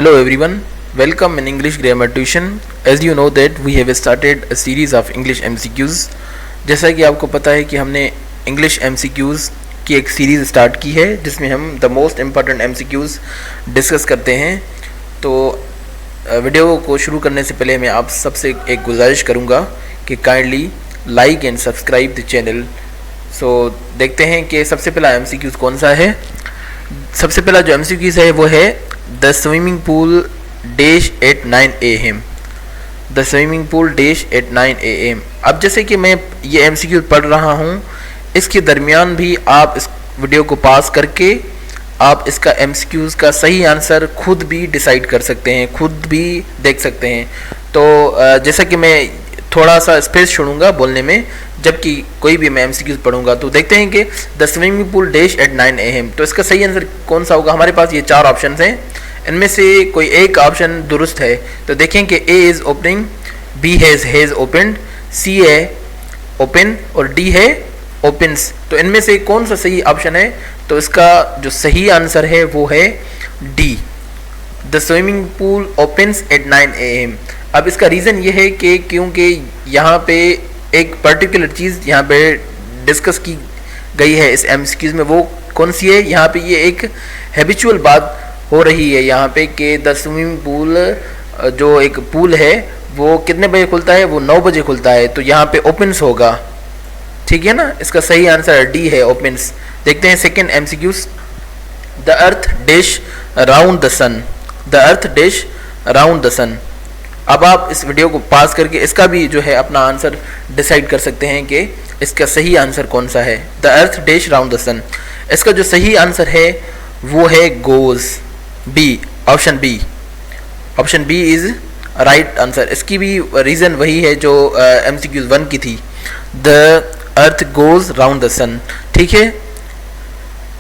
Hello everyone, welcome in English Grammar Tuition. As you know that we have started a series of English MCQs. जैसा कि आपको पता है कि हमने English MCQs की एक सीरीज़ स्टार्ट की है जिसमें हम the most important MCQs discuss करते हैं. तो वीडियो को शुरू करने से पहले मैं आप सबसे एक गुजारिश करूँगा कि kindly like and subscribe the channel. So देखते हैं कि सबसे पहला MCQs कौन सा है. सबसे पहला जो MCQs है वो है the swimming pool dash at 9 AM. The swimming pool dash at 9 AM. अब जैसे कि मैं ये MCQ पढ़ रहा हूँ, इसके दरमियान भी आप इस वीडियो को पास करके आप इसका MCQs का सही आंसर खुद भी डिसाइड कर सकते हैं, खुद भी देख सकते हैं. तो जैसा कि मैं थोड़ा सा स्पेस छोड़ूंगा बोलने में जबकि कोई भी मैं MCQs पढ़ूंगा. तो देखते हैं कि the swimming pool dash at 9 AM. तो इसका सही आंसर कौन सा होगा. हमारे पास ये 4 ऑप्शन हैं, इनमें से कोई एक ऑप्शन दुरुस्त है. तो देखें कि A is opening, B has opened, C है ओपन और D है ओपन्स. तो इनमें से कौन सा सही ऑप्शन है. तो इसका जो सही आंसर है वो है D. The swimming pool opens eight 9 AM. अब इसका रीज़न ये है कि क्योंकि यहाँ पे एक पर्टिकुलर चीज़ यहाँ पे डिस्कस की गई है इस MCQs में. वो कौन सी है. यहाँ पे ये एक हैबिचुअल बात हो रही है यहाँ पे कि द स्विमिंग पूल जो एक पूल है वो कितने बजे खुलता है. वो 9 बजे खुलता है. तो यहाँ पे ओपन्स होगा, ठीक है ना. इसका सही आंसर D है ओपन्स. देखते हैं second MCQs. The earth dash round the sun. The earth dash round the sun. अब आप इस वीडियो को पास करके इसका भी जो है अपना आंसर डिसाइड कर सकते हैं कि इसका सही आंसर कौन सा है. The earth dash round the sun. इसका जो सही आंसर है वो है goes. B, option B. Option B is right answer. इसकी भी रीज़न वही है जो MCQs 1 की थी. The earth goes round the sun, ठीक है.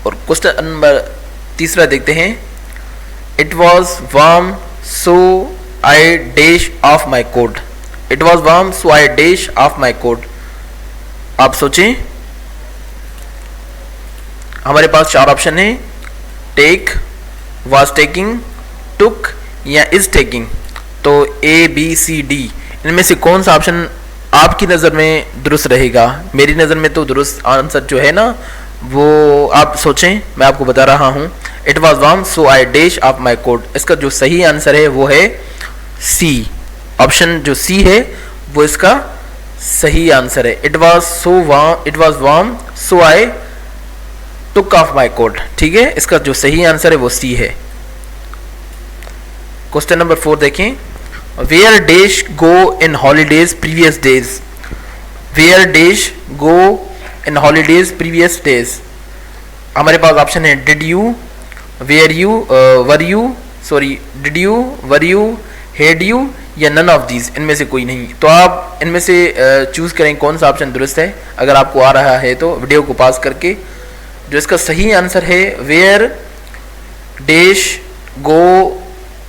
और क्वेश्चन नंबर तीसरा देखते हैं. It was warm so I dash off my coat. It was warm so I dash off my coat. आप सोचें, हमारे पास 4 ऑप्शन है. टेक, was taking, took या is taking. तो A, B, C, D इनमें से कौन सा ऑप्शन आपकी नज़र में दुरुस्त रहेगा. मेरी नज़र में तो दुरुस्त आंसर जो है ना वो आप सोचें, मैं आपको बता रहा हूँ. It was warm so I dash off my coat. इसका जो सही आंसर है वो है C. ऑप्शन जो C है वो इसका सही आंसर है. It was warm so I took off my coat, ठीक है. इसका जो सही आंसर है वो C है. क्वेश्चन नंबर 4 देखें. Where dash go in holidays previous days. Where dash go in holidays previous days. हमारे पास ऑप्शन है did you, were you, were you, sorry did you, were you, had you या none of these. इनमें से कोई नहीं. तो आप इनमें से चूज करें कौन सा ऑप्शन दुरुस्त है. अगर आपको आ रहा है तो वीडियो को पास करके जो इसका सही आंसर है where dash go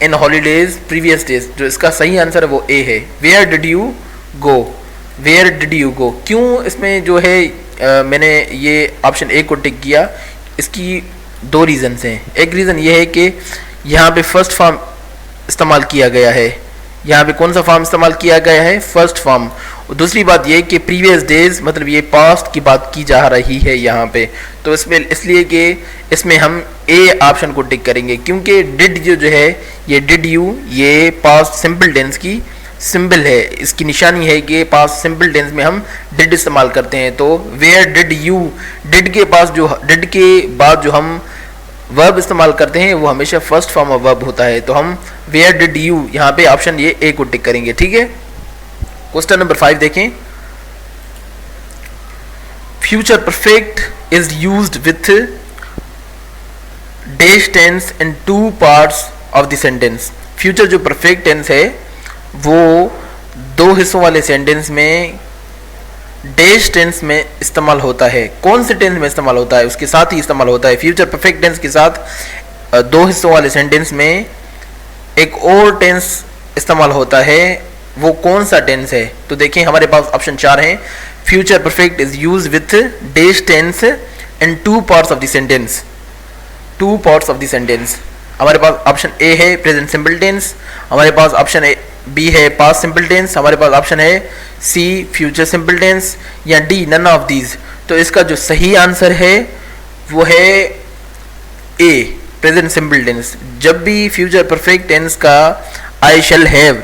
in holidays previous days. जो इसका सही आंसर है वो A है. Where did you go. Where did you go. क्यों इसमें जो है मैंने ये ऑप्शन A को टिक किया. इसकी 2 रीज़न्स हैं. एक रीज़न ये है कि यहाँ पे फर्स्ट फॉर्म इस्तेमाल किया गया है. यहाँ पे कौन सा फॉर्म इस्तेमाल किया गया है. First form. दूसरी बात ये कि प्रीवियस डेज मतलब ये पास्ट की बात की जा रही है यहाँ पे. तो इसमें इसलिए कि इसमें हम A ऑप्शन को टिक करेंगे क्योंकि डिड जो है ये डिड यू ये पास्ट सिंपल टेंस की सिंबल है. इसकी निशानी है कि पास्ट सिंपल टेंस में हम डिड इस्तेमाल करते हैं. तो वेयर डिड यू, डिड के बाद जो हम वर्ब इस्तेमाल करते हैं वो हमेशा फर्स्ट फॉर्म ऑफ वर्ब होता है. तो हम वेयर डिड यू यहाँ पे ऑप्शन ये A को टिक करेंगे, ठीक है. क्वेश्चन नंबर 5 देखें. Future perfect is used with dash tense in 2 parts of the sentence. Future जो परफेक्ट टेंस है वो 2 हिस्सों वाले सेंटेंस में डैश टेंस में इस्तेमाल होता है. कौन से टेंस में इस्तेमाल होता है उसके साथ ही इस्तेमाल होता है. फ्यूचर परफेक्ट टेंस के साथ 2 हिस्सों वाले सेंटेंस में एक और टेंस इस्तेमाल होता है. वो कौन सा टेंस है. तो देखिए हमारे पास ऑप्शन 4 हैं. Future perfect is use with dash tense in 2 parts of the sentence. 2 parts of the sentence. हमारे पास ऑप्शन ए है प्रेजेंट सिंपल टेंस, हमारे पास ऑप्शन ए बी है पास्ट सिंपल टेंस, हमारे पास ऑप्शन है सी फ्यूचर सिंपल टेंस, या डी नन ऑफ दीज। तो इसका जो सही आंसर है वो है ए प्रेजेंट सिंपल टेंस। जब भी फ्यूचर परफेक्ट टेंस का आई शैल हैव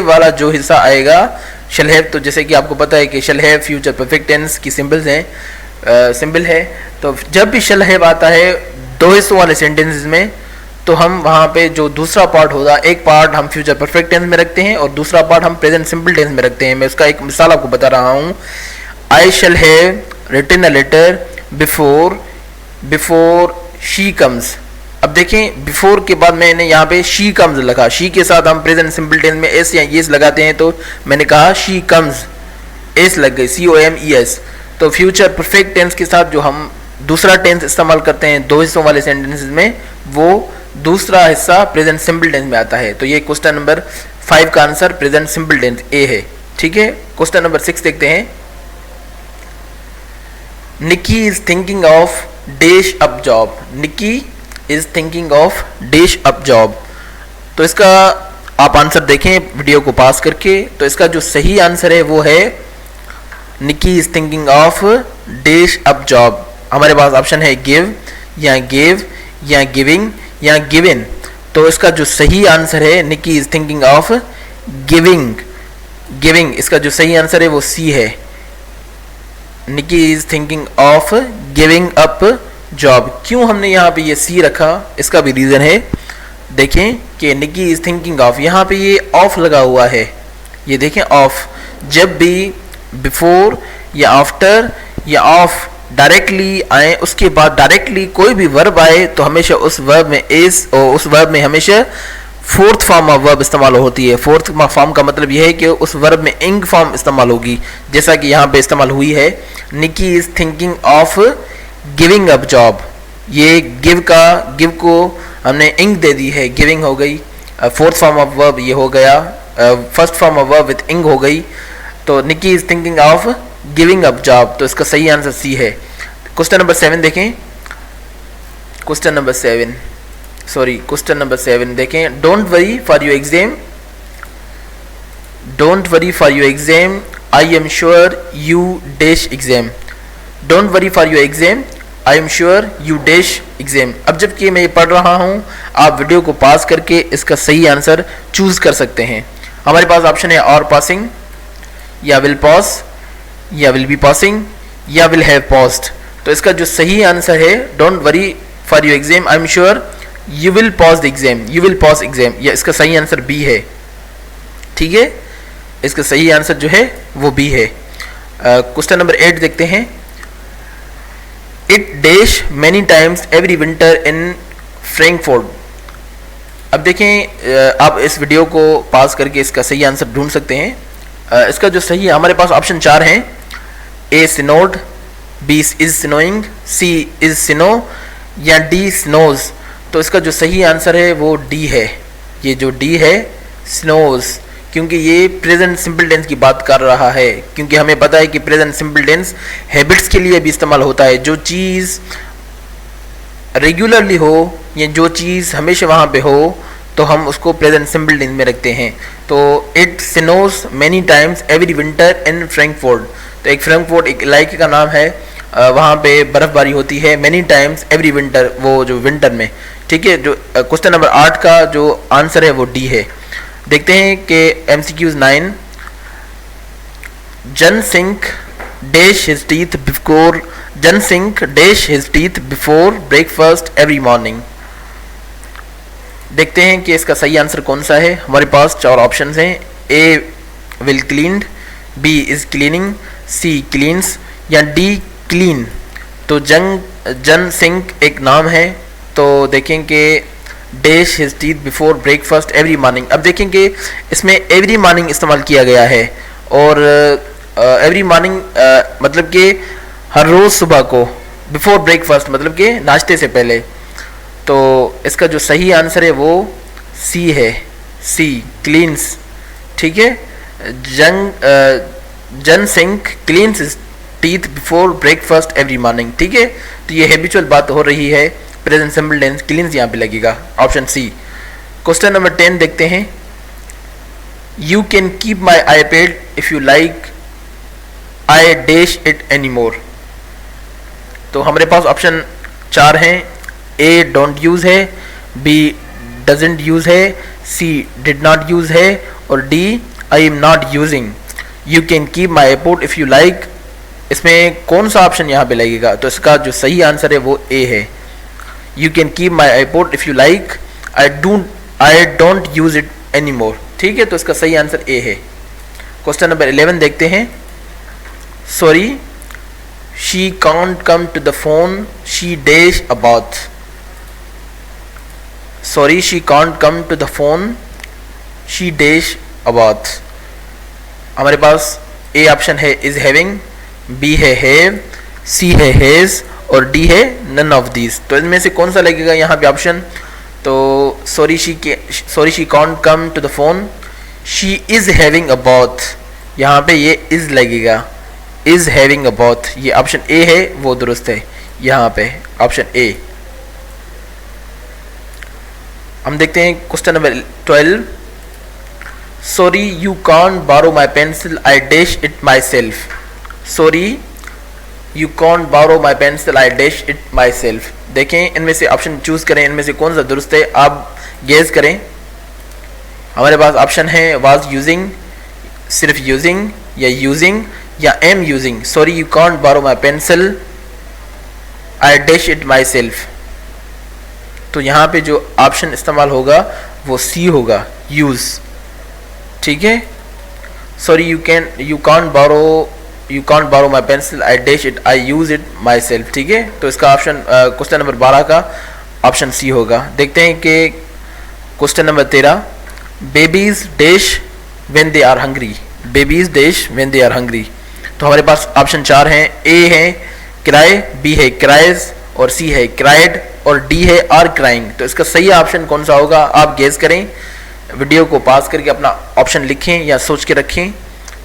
वाला जो हिस्सा आएगा, शैल हैव तो जैसे कि आपको पता है कि shall have future perfect tense की सिंबल्स हैं, सिंबल है। तो जब भी शैल हैव आता है दो हिस्सों वाले सेंटेंसेस में, तो हम वहाँ पे जो दूसरा पार्ट होगा, एक पार्ट हम फ्यूचर परफेक्ट टेंस में रखते हैं और दूसरा पार्ट हम प्रेजेंट सिंपल टेंस में रखते हैं। मैं उसका एक मिसाल आपको बता रहा हूँ। I shall have written a letter before she comes. अब देखें बिफोर के बाद मैंने यहाँ पे शी कम्स लगा, शी के साथ हम प्रेजेंट सिंपल टेंस में एस या येस लगाते हैं, तो मैंने कहा शी कम्स, एस लग गई, COMES। तो फ्यूचर परफेक्ट टेंस के साथ जो हम दूसरा टेंस इस्तेमाल करते हैं दो हिस्सों वाले सेंटेंसेस में, वो दूसरा हिस्सा प्रेजेंट सिंपल टेंस में आता है। तो ये क्वेश्चन नंबर 5 का answer present simple tense A है। ठीक है, क्वेश्चन नंबर 6 देखते हैं। Nikki is thinking of dash up job. Nikki is thinking of dash up job. तो इसका आप आंसर देखें वीडियो को पास करके। तो इसका जो सही आंसर है वो है Nikki is thinking of dash up job. हमारे पास ऑप्शन है गिव या गिव या गिविंग या गिवन। तो इसका जो सही आंसर है Nikki is thinking of giving. इसका जो सही आंसर है वो सी है, Nikki is thinking of giving up job. क्यों हमने यहाँ पे ये सी रखा, इसका भी रीजन है। देखें कि निकी इज थिंकिंग ऑफ, यहाँ पे ये ऑफ लगा हुआ है, ये देखें ऑफ। जब भी बिफोर या आफ्टर या ऑफ डायरेक्टली आए, उसके बाद डायरेक्टली कोई भी वर्ब आए, तो हमेशा उस वर्ब में इज और उस वर्ब में हमेशा फोर्थ फॉर्म ऑफ वर्ब इस्तेमाल होती है। फोर्थ फॉर्म का मतलब यह है कि उस वर्ब में इंग फॉर्म इस्तेमाल होगी, जैसा कि यहाँ पे इस्तेमाल हुई है। Nikki is thinking of giving up job. ये गिव को हमने इंग दे दी है, गिविंग हो गई। फोर्थ फॉर्म ऑफ वर्ब ये हो गया, first form of verb with ing हो गई। तो Nikki is thinking of giving up job. तो इसका सही आंसर सी है। क्वेश्चन नंबर 7 देखें। क्वेश्चन नंबर 7 देखें। Don't worry for your exam, don't worry for your exam, I am sure you dash exam. Don't worry for your exam, I am sure you dash exam. अब जबकि मैं ये पढ़ रहा हूँ, आप वीडियो को पास करके इसका सही आंसर चूज कर सकते हैं। हमारे पास ऑप्शन है और पासिंग, या विल पॉज, या विल बी पासिंग, या विल हैव पॉज्ड। तो इसका जो सही आंसर है don't worry for your exam, I am sure you will pause the exam, you will pause exam. या इसका सही आंसर बी है। ठीक है, इसका सही आंसर जो है वो बी है। क्वेश्चन नंबर 8 देखते हैं। It dash many times every winter in Frankfurt. अब देखें, आप इस वीडियो को पास करके इसका सही आंसर ढूंढ सकते हैं। इसका जो सही है, हमारे पास ऑप्शन 4 हैं। ए सिनोड, बी इज सिनोइंग, सी इज सिनो, या डी स्नोज। तो इसका जो सही आंसर है वो डी है। ये जो डी है स्नोज, क्योंकि ये प्रेजेंट सिंपल टेंस की बात कर रहा है। क्योंकि हमें पता है कि प्रेजेंट सिंपल टेंस हैबिट्स के लिए भी इस्तेमाल होता है। जो चीज़ रेगुलरली हो या जो चीज़ हमेशा वहाँ पे हो, तो हम उसको प्रेजेंट सिंपल टेंस में रखते हैं। तो it snows many times every winter in Frankfurt. तो एक फ्रैंकफर्ट एक इलाके का नाम है, वहाँ पे बर्फबारी होती है मैनी टाइम्स एवरी विंटर, वो जो विंटर में। ठीक है, जो क्वेश्चन नंबर 8 का जो आंसर है वो डी है। देखते हैं कि MCQs 9। Jan Singh dash his teeth before, Jan Singh dash his teeth before breakfast every morning. देखते हैं कि इसका सही आंसर कौन सा है। हमारे पास 4 ऑप्शंस हैं। A will cleaned, B is cleaning, C cleans, या डी क्लीन। तो जन सिंह एक नाम है। तो देखें कि dash his teeth before breakfast every morning. अब देखें कि इसमें एवरी मॉर्निंग इस्तेमाल किया गया है, और एवरी मॉर्निंग मतलब कि हर रोज़ सुबह को, बिफोर ब्रेकफास्ट मतलब कि नाश्ते से पहले। तो इसका जो सही आंसर है वो सी है, सी क्लीन्स। ठीक है, जन Singh cleans his teeth before breakfast every morning. ठीक है, तो ये हैबिचुअल बात हो रही है प्रेजेंट सिंपल टेंस क्लीन्स यहाँ पे लगेगा, ऑप्शन सी। क्वेश्चन नंबर 10 देखते हैं। You can keep my iPad if you like, I dash it any more. तो हमारे पास ऑप्शन 4 हैं। ए डोंट यूज है, बी डजेंट यूज है, सी डिड नॉट यूज है और D I am not using. You can keep my iPad if you like, इसमें कौन सा ऑप्शन यहाँ पे लगेगा? तो इसका जो सही आंसर है वो ए है। You can keep my iPad if you like, I don't use it any more. ठीक है, तो इसका सही आंसर ए है। क्वेश्चन नंबर 11 देखते हैं। Sorry she can't come to the phone, she dash a bath. Sorry she can't come to the phone, she dash a bath. हमारे पास ए ऑप्शन है इज हैविंग, बी है have, C है has और D है none of these. तो इनमें से कौन सा लगेगा यहाँ पे ऑप्शन? तो sorry she can't come to the phone, she is having a bath, यहाँ पे ये इज लगेगा, इज हैविंग अ बाथ। ये ऑप्शन ए है वो दुरुस्त है यहाँ पे, ऑप्शन ए। हम देखते हैं question number 12। Sorry you can't borrow my pencil, I dash it myself. Sorry you can't borrow my pencil, I dash it myself. देखें इनमें से ऑप्शन चूज करें, इनमें से कौन सा दुरुस्त है आप गेस करें। हमारे पास ऑप्शन है वाज यूजिंग, सिर्फ यूजिंग या यूजिंग या am using. Sorry you can't borrow my pencil, I dash it myself. तो यहाँ पे जो ऑप्शन इस्तेमाल होगा वो सी होगा, यूज। ठीक है, sorry you can't borrow my pencil, I dash it, I use it myself. ठीक है, तो इसका ऑप्शन क्वेश्चन नंबर 12 का ऑप्शन सी होगा। देखते हैं कि question number 13। Babies dash when they are hungry, babies dash when they are hungry. तो हमारे पास ऑप्शन 4 हैं। ए है क्राई, बी है क्राइज और सी है क्राइड और डी है आर क्राइंग। तो इसका सही ऑप्शन कौन सा होगा आप गेस करें। वीडियो को पॉज करके अपना ऑप्शन लिखें या सोच के रखें।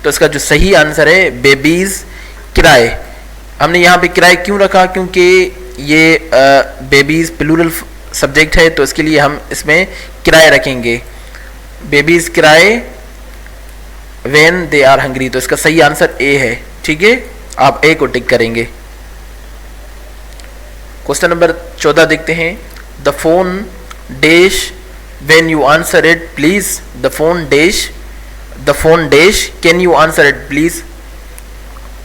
तो इसका जो सही आंसर है बेबीज क्राई। हमने यहाँ पे क्राई क्यों रखा? क्योंकि ये बेबीज प्लूरल सब्जेक्ट है, तो इसके लिए हम इसमें क्राई रखेंगे। Babies cry when they are hungry. तो इसका सही आंसर ए है। ठीक है, आप ए को टिक करेंगे। क्वेश्चन नंबर 14 देखते हैं। The phone dash when you answer it please, the phone dash can you answer it please.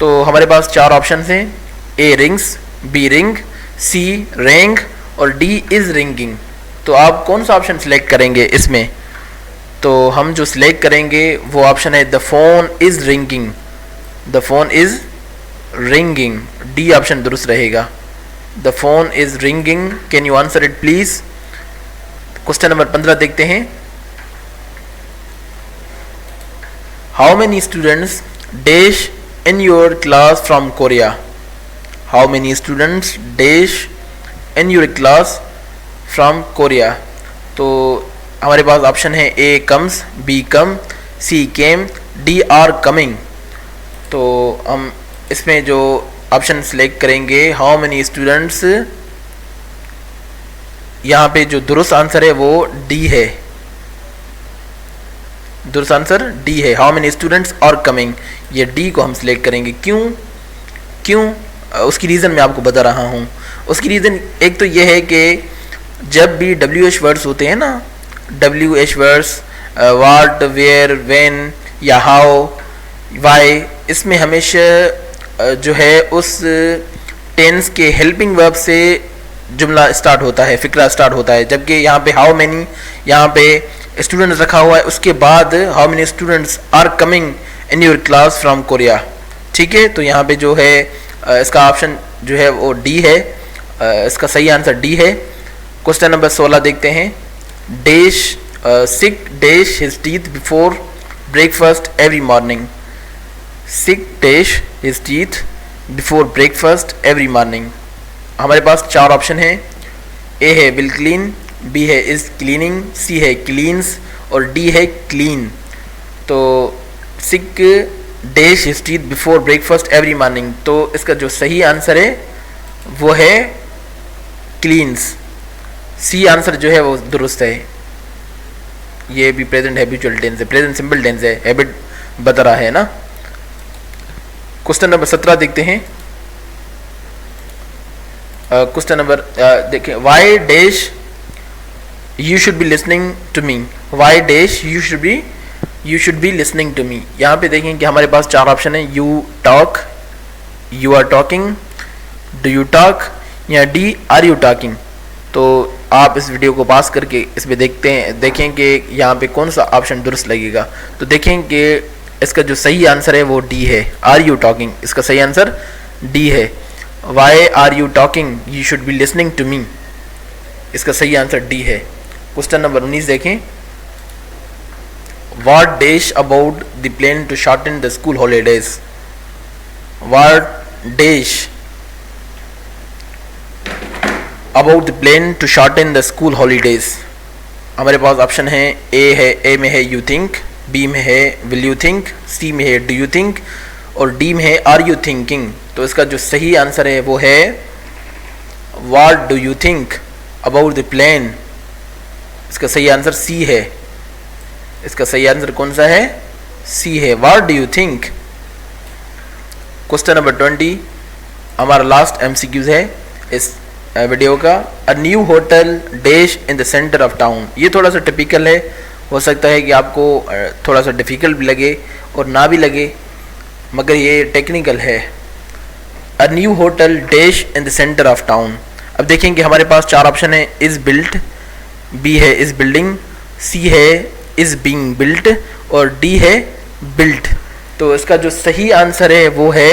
तो हमारे पास 4 ऑप्शन हैं। ए रिंग्स, बी रिंग, सी रिंग और डी इज रिंगिंग। तो आप कौन सा ऑप्शन सिलेक्ट करेंगे इसमें? तो हम जो सिलेक्ट करेंगे वो ऑप्शन है the phone is ringing, the phone is ringing. D option दुरुस्त रहेगा। The phone is ringing, can you answer it please. Question number 15 देखते हैं। How many students dash in your class from Korea, how many students dash in your class from Korea. तो हमारे पास option है ए comes, B कम, सी केम, D R coming. तो हम इसमें जो ऑप्शन सिलेक्ट करेंगे हाउ मेनी स्टूडेंट्स, यहाँ पे जो दुरुस्त आंसर है वो डी है। दुरुस्त आंसर डी है, how many students are coming. ये डी को हम सिलेक्ट करेंगे। क्यों उसकी रीज़न मैं आपको बता रहा हूँ। उसकी रीज़न एक तो ये है कि जब भी WH वर्ड्स होते हैं ना, WH words what, where, when या हाउ, वाई, इसमें हमेशा जो है उस टेंस के हेल्पिंग वर्ब से जुमला स्टार्ट होता है, फिक्रा स्टार्ट होता है। जबकि यहाँ पे हाउ मेनी, यहाँ पे स्टूडेंट्स रखा हुआ है, उसके बाद how many students are coming in your class from Korea. ठीक है, तो यहाँ पे जो है इसका ऑप्शन जो है वो डी है। इसका सही आंसर डी है। क्वेश्चन नंबर 16 देखते हैं। Dash Sikh dash his teeth before breakfast every morning, Sikh dash his teeth before breakfast every morning. हमारे पास 4 ऑप्शन हैं। ए है विल क्लीन, बी है इज क्लीनिंग, सी है क्लीन्स और डी है क्लीन। तो Sikh dash his teeth before breakfast every morning. तो इसका जो सही आंसर है वो है क्लीन्स। सी आंसर जो है वो दुरुस्त है। ये भी प्रेजेंट हैबिचुअल टेंस है, प्रेजेंट सिंपल टेंस है, हैबिट बता रहा है ना। क्वेश्चन नंबर 17 देखते हैं। क्वेश्चन नंबर देखें, why dash you should be listening to me, why dash you should be listening to me. यहाँ पे देखें कि हमारे पास 4 ऑप्शन है, you talk, you are talking, do you talk या डी आर यू टॉकिंग। तो आप इस वीडियो को पास करके इसमें देखें कि यहाँ पे कौन सा ऑप्शन दुरुस्त लगेगा। तो देखें कि इसका जो सही आंसर है वो डी है, आर यू टॉकिंग, इसका सही आंसर डी है। Why are you talking, you should be listening to me, इसका सही आंसर डी है। क्वेश्चन नंबर 19 देखें, what dash about the plan to shorten the school holidays, what dash about the plan to shorten the school holidays. हमारे पास option है, ए में है you think, B में है विल यू थिंक, सी में है डू यू थिंक और डी में है आर यू थिंकिंग। तो इसका जो सही आंसर है वो है what do you think about the plan, इसका सही आंसर सी है। इसका सही आंसर कौन सा है? सी है, what do you think. Question number 20 हमारा लास्ट एमसीक्यूज है इस वीडियो का। A new hotel dash in the centre of town. ये थोड़ा सा टिपिकल है, हो सकता है कि आपको थोड़ा सा डिफ़िकल्ट भी लगे और ना भी लगे, मगर ये टेक्निकल है। A new hotel dash in the centre of town. अब देखें कि हमारे पास 4 ऑप्शन है, इज़ बिल्ट, बी है इज़ बिल्डिंग, सी है इज़ बीइंग बिल्ट और डी है बिल्ट। तो इसका जो सही आंसर है वो है,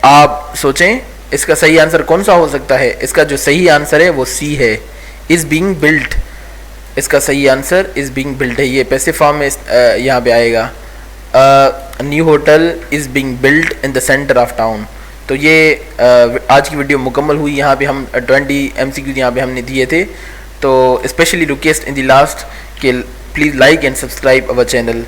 आप सोचें इसका सही आंसर कौन सा हो सकता है। इसका जो सही आंसर है वो सी है, इज़ बीइंग बिल्ट। इसका सही आंसर इज़ बीइंग बिल्ट है, ये पैसिव फॉर्म में यहाँ पे आएगा। New hotel is being built in the centre of town. तो ये आज की वीडियो मुकम्मल हुई। यहाँ पे हम 20 MCQ यहाँ पे हमने दिए थे। तो specially request in the last कि please like and subscribe our channel.